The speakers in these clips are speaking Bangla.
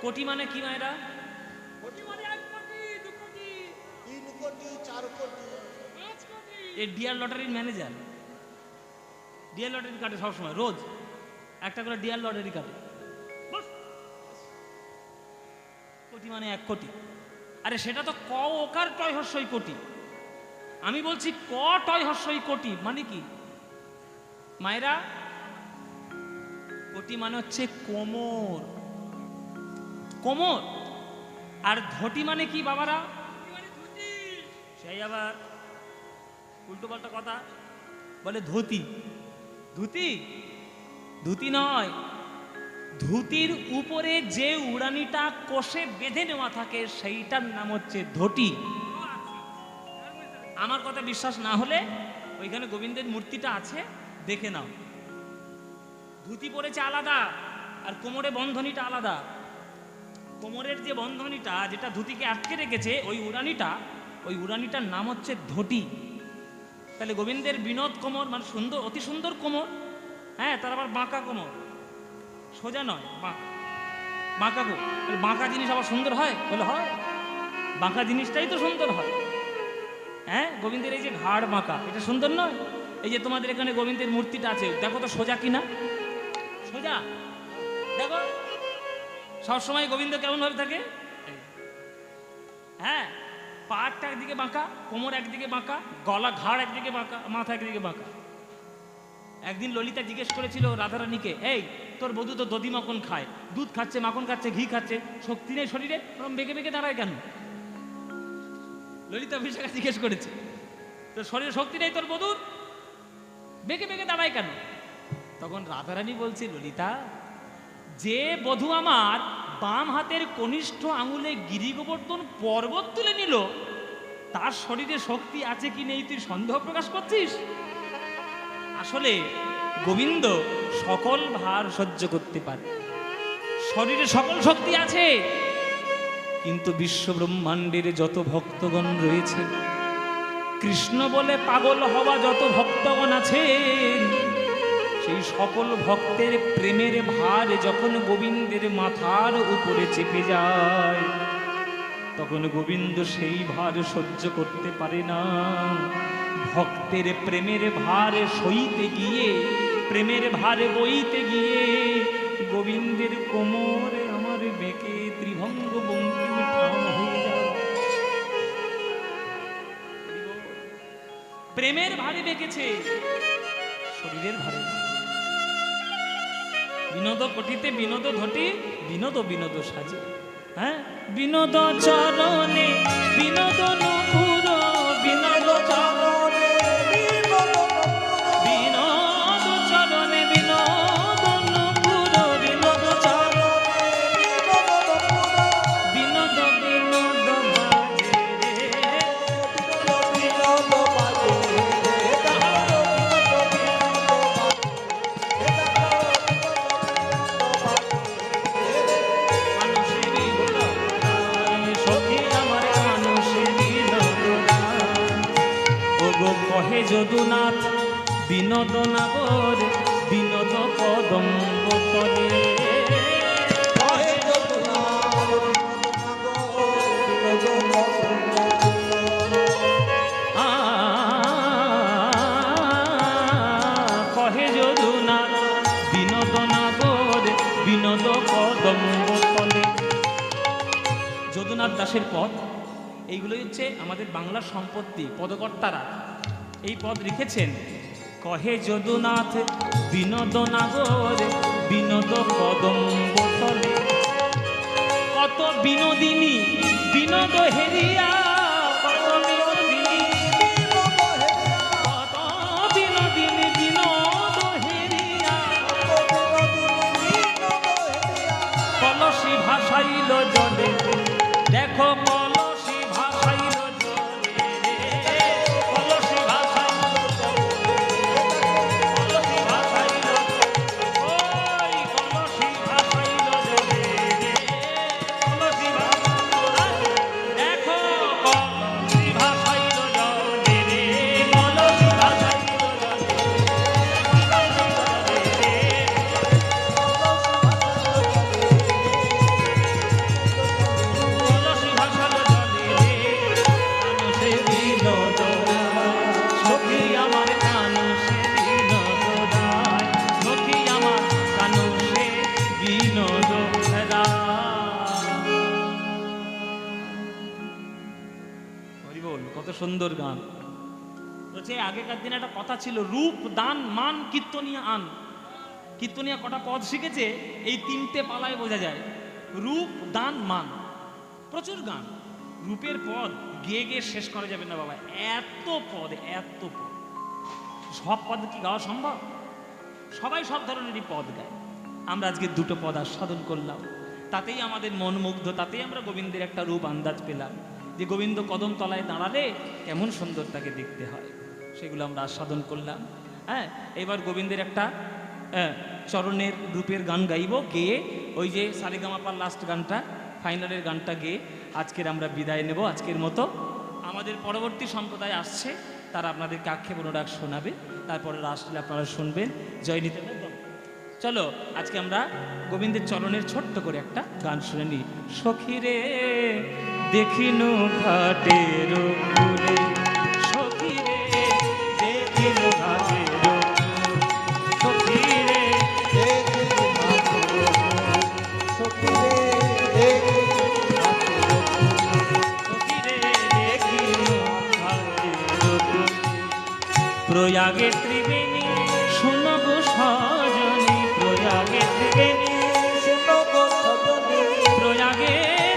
কোটি মানে কি মায়েরা? কোটি মানে 1 কোটি, 2 কোটি, 3 কোটি, 4 কোটি, 5 কোটি। এই ডিয়ার লটারির ম্যানেজার ডিয়ার লটারি কাটে সবসময়, রোজ একটা করে ডিয়ার লটারি কাটে। কোটি মানে 1 কোটি। আরে সেটা তো ক ওকার টয় হর্ষই কোটি। আমি বলছি ক টয় হর্ষই কোটি মানে কি মায়েরা? কোটি মানে হচ্ছে কোমর, কোমর। আর ধটি মানে কি বাবারা? সেই আবার উল্টো পাল্টা কথা বলে, ধুতি। ধুতি ধুতি নয়, ধুতির উপরে যে উড়ানিটা কষে বেঁধে নেওয়া থাকে সেইটার নাম হচ্ছে ধটি। আমার কথা বিশ্বাস না হলে ওইখানে গোবিন্দের মূর্তিটা আছে, দেখে নাও। ধুতি পরেছে আলাদা, আর কোমরে বন্ধনীটা আলাদা। কোমরের যে বন্ধনীটা যেটা ধুতিকে আটকে রেখেছে, ওই উড়ানিটার নাম হচ্ছে ধটি। তাহলে গোবিন্দের বিনোদ কোমর মানে সুন্দর, অতি সুন্দর কোমর। হ্যাঁ, তার আবার বাঁকা কোমর, সোজা নয়, বাঁকা। বাঁকা জিনিস আবার সুন্দর হয় বলে? হয়, বাঁকা জিনিসটাই তো সুন্দর হয়। হ্যাঁ, গোবিন্দের এই যে ঘাড় বাঁকা, এটা সুন্দর নয়? এই যে তোমাদের এখানে গোবিন্দের মূর্তিটা আছে, দেখো তো সোজা কিনা? সোজা দেখো। সবসময় গোবিন্দ কেমন ভাবে থাকে? হ্যাঁ, পাটটা একদিকে বাঁকা, কোমর একদিকে বাঁকা, গলা ঘাড় একদিকে বাঁকা, মাথা একদিকে বাঁকা। একদিন ললিতা জিজ্ঞেস করেছিল রাধারানীকে, এই তোর বধূ তো দধি মাখন খায়, দুধ খাচ্ছে, মাখন খাচ্ছে, ঘি খাচ্ছে, শক্তি নেই শরীরে, বেঁকে বেঁকে দাঁড়ায় কেন? ললিতা বিশাখা জিজ্ঞেস করেছে, তোর শরীরে শক্তি নেই তোর বধূর, বেঁকে বেঁকে দাঁড়ায় কেন? তখন রাধারানী বলছে, ললিতা, যে বধূ আমার বাম হাতের কনিষ্ঠ আঙুলে গিরি গোবর্ধন পর্বত তুলে নিল, তার শরীরে শক্তি আছে কি নেই তুই সন্দেহ প্রকাশ করছিস? আসলে গোবিন্দ সকল ভার সহ্য করতে পারে, শরীরে সকল শক্তি আছে, কিন্তু বিশ্ব ব্রহ্মাণ্ডের যত ভক্তগণ রয়েছে, কৃষ্ণ বলে পাগল হওয়া যত ভক্তগণ আছেন, সেই সকল ভক্তের প্রেমের ভার যখন গোবিন্দের মাথার উপরে চেপে যায়, তখন গোবিন্দ সেই ভার সহ্য করতে পারে না। ভক্তের প্রেমের ভার সইতে গিয়ে, প্রেমের ভারে বইতে গিয়ে গোবিন্দের কোমরে আমার বেঁকে ত্রিভঙ্গ বঙ্কিম ঠাম হয়ে যায়। প্রেমের ভারে বেঁকেছে, শরীরের ভারে। বিনোদ কোটিতে বিনোদ ঘটি, বিনোদ বিনোদ সাজে। হ্যাঁ, বিনোদ চরণে বিনোদ নুপুর, বিনোদ চরণে বিনোদ চরণে বিনোদ নুপুর, বিনোদ চরণে বিনোদ বিনোদ বাজে রে, বিনোদ বাজে কহে যদুনাথ বিনোদ নাগর, বিনোদ কদম্ব তলে। কহে যদুনাথ কহে যদুনাথ বিনোদ নাগর, বিনোদ কদম্ব তলে। যদুনাথ দাসের পদ, এইগুলোই হচ্ছে আমাদের বাংলার সম্পত্তি। পদকর্তারা এই পদ লিখেছেন। কহে যদুনাথ বিনোদ নাগর, বিনোদ কদম্ব তলে। কত বিনোদিনী বিনোদ হেরিয়া, কত বিনোদিনী কত বিনোদিনী বিনোদ হেরিয়া, কলসি ভাসাইল জলে, দেখো কলসি ভাসাইল জলে রে, কলসি ভাসাইল কলসি ভাসাইল, ওই কলসি ভাসাইল জলে রে, কলসি ভাসাইল, দেখো কলসি ভাসাইল জলে রে, কলসি ভাসাইল জলে রে। সুন্দর গান। বলছে আগেকার দিনে একটা কথা ছিল, রূপ দান মান কীর্তনিয়া আন। কীর্তনিয়া কটা পদ শিখেছে এই তিনটে পালায় বোঝা যায়, রূপ দান মান। প্রচুর গান, রূপের পদ গেয়ে গিয়ে শেষ করা যাবে না বাবা, এত পদ এত পদ। সব পদ কি গাওয়া সম্ভব? সবাই সব ধরনেরই পদ গায়। আমরা আজকে দুটো পদ আস্বাদন করলাম, তাতেই আমাদের মন মুগ্ধ, তাতেই আমরা গোবিন্দের একটা রূপ আন্দাজ পেলাম যে গোবিন্দ কদম তলায় দাঁড়ালে কেমন সুন্দর তাকে দেখতে হয়, সেগুলো আমরা আস্বাদন করলাম। হ্যাঁ, এবার গোবিন্দের একটা চরণের রূপের গান গাইব, গেয়ে ওই যে সারেগামাপার লাস্ট গানটা, ফাইনালের গানটা গেয়ে আজকের আমরা বিদায় নেব। আজকের মতো আমাদের পরবর্তী সম্প্রদায় আসছে, তারা আপনাদেরকে আক্ষেপ অনুরাগ শোনাবে, তারপরে আসলে আপনারা শুনবেন। জয় নিত্যানন্দ। চলো আজকে আমরা গোবিন্দের চরণের ছোট্ট করে একটা গান শুনে নিই। সখীরে দেখিনু ঘাটের কূলে, সখীরে দেখিনু ঘাটের সখীরে প্রয়াগে ত্রিবেণী শুনো গো সজনী, প্রয়াগে ত্রিবেণী শুনো গো সজনী, প্রয়াগে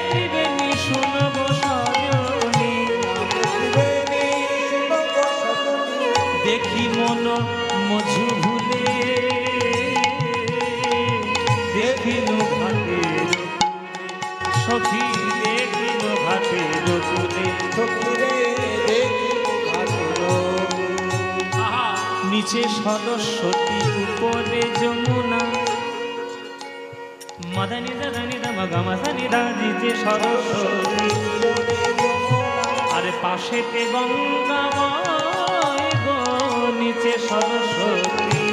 ত্রিবেণী শুনো গো সজনী, দেখি মন মঝু ভুলে, দেখিনু ঘাটের সখী, দেখিনু ঘাটের কূলে, নিচে সরস্বতী উপরে যমুনা, মদনি দানি দা গামানি দা, নিচে সরস্বতী আরে পাশেতে গঙ্গা বয় গো, নিচে সরস্বতী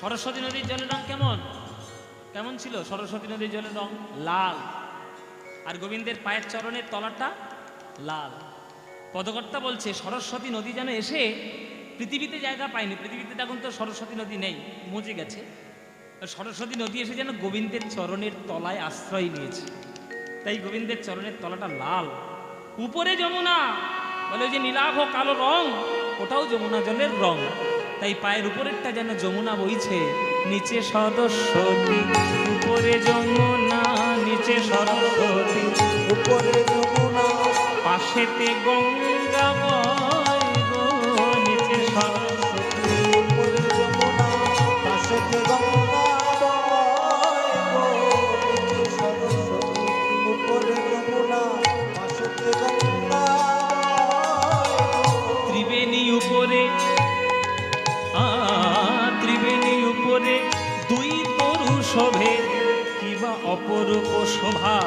সরস্বতী নদীর জলের রং কেমন কেমন ছিল? সরস্বতী নদীর জলের রং লাল, আর গোবিন্দের পায়ের চরণের তলাটা লাল। পদকর্তা বলছে সরস্বতী নদী যেন এসে পৃথিবীতে জায়গা পায়নি, পৃথিবীতে এখন তো সরস্বতী নদী নেই, মুছে গেছে। সরস্বতী নদী এসে যেন গোবিন্দের চরণের তলায় আশ্রয় নিয়েছে, তাই গোবিন্দের চরণের তলাটা লাল। উপরে যমুনা, বলে ওই যে নীলাভ কালো রং, ওটাও যমুনা জলের রং। তাই পায়ের উপরেরটা যেন যমুনা বইছে, নিচে সরস্বতী উপরে যমুনা, নিচে সরস্বতী উপরে যমুনা, পাশেতে গঙ্গা বয় গো, নিচে সরস্বতী উপরে যমুনা, পাশেতে গঙ্গা বয় গো, নিচে সরস্বতী উপরে যমুনা, পাশেতে গঙ্গা ত্রিবেণী উপরে, ত্রিবেণী উপরে দুই তরু শোভে, কিবা অপরূপ শোভা,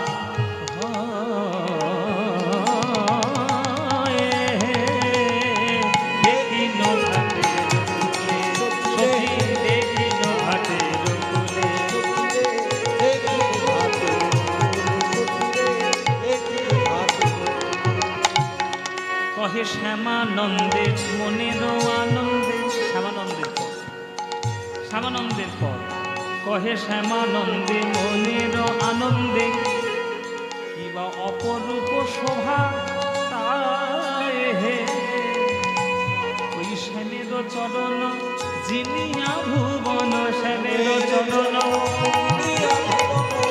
দেখিন ঘাটের কূলে, সখী দেখিন ঘাটের কূলে, কহে শ্যামানন্দে মনের আনন্দে, শ্যামানন্দের পর, শ্যামানন্দের পর কহে শ্যামানন্দে মনের আনন্দে, কিবা অপরূপ শোভা তাই হে, ওই শ্যামের চরণ জিনিয়া ভুবন, শ্যামের চরণ,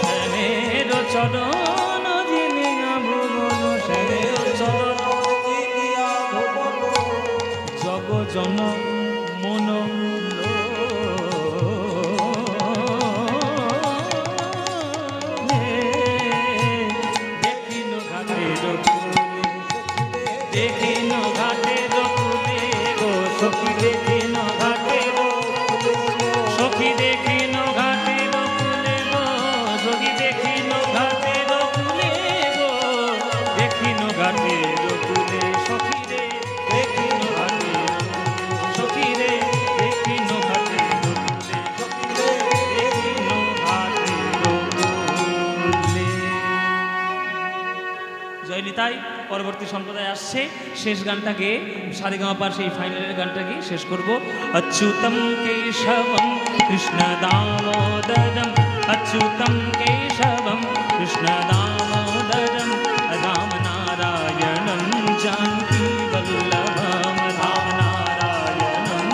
শ্যামের চরণ জিনিয়া ভুবন, শ্যামের চরণ জগ জন মন, দেখিন ঘাটের কূলে গো সখী, দেখিন ঘাটের সখী, দেখিন ঘাটের কূলে গো সখী, দেখিন ঘাটের কূলে গো, দেখিন ঘাটের কূলে সখী রে, দেখিন ঘাটের সখী রে, দেখিন ঘাটের কূলে সখী রে, দেখিন ঘাটের কূলে। জয় নিতাই। পরবর্তী সম্প্রদায় আসছে, শেষ গানটা গেয়ে সারেগামাপার সেই ফাইনালের গানটা গিয়ে শেষ করব। অচ্যুতম কেশবম কৃষ্ণ দামোদরম अच्युतं केशवं कृष्णदामोदरं रामनारायणं जानकीवल्लभं रामनारायणं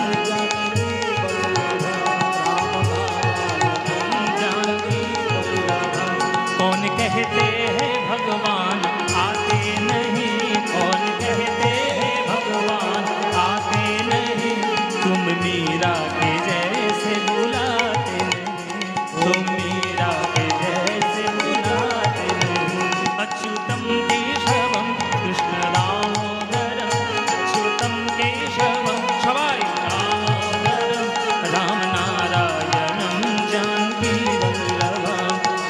जानकीवल्लभं। कौन कहते हैं भगवान आते नहीं, कौन कहते हैं भगवान आते नहीं, तुम मीरा के जैसे बुलाते नहीं, तुम मीरा के जैसे बुलाते नहीं। अच्युतं केशवं कृष्ण दामोदरं, अच्युतं केशवं शबाय दामोदरं रामनारायणं जानकीवल्लभं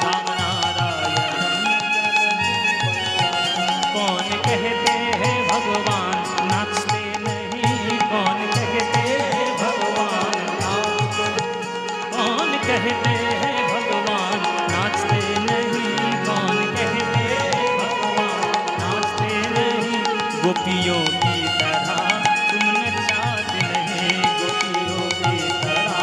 रामनारायणं। कौन कहते हैं भगवान नाचते नहीं, कौन कहते हैं भगवान कौन कहते हैं भगवान नाचते नहीं, कौन कहते हैं भगवान नाचते नहीं। गोपियों की तरह तुम नचाते नहीं, गोपियों की तरह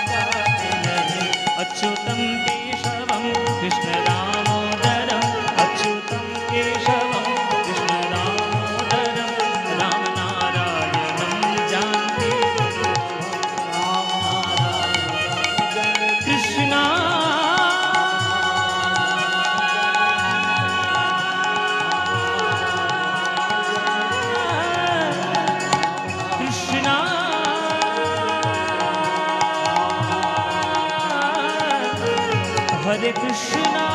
नचाते नहीं। अच्युतं केशवं कृष्ण दामोदरं, अच्युतं केशवं कृष्ण दामोदरं रामनारायणं जानकी कृष्णा कृष्णा हरे कृष्णा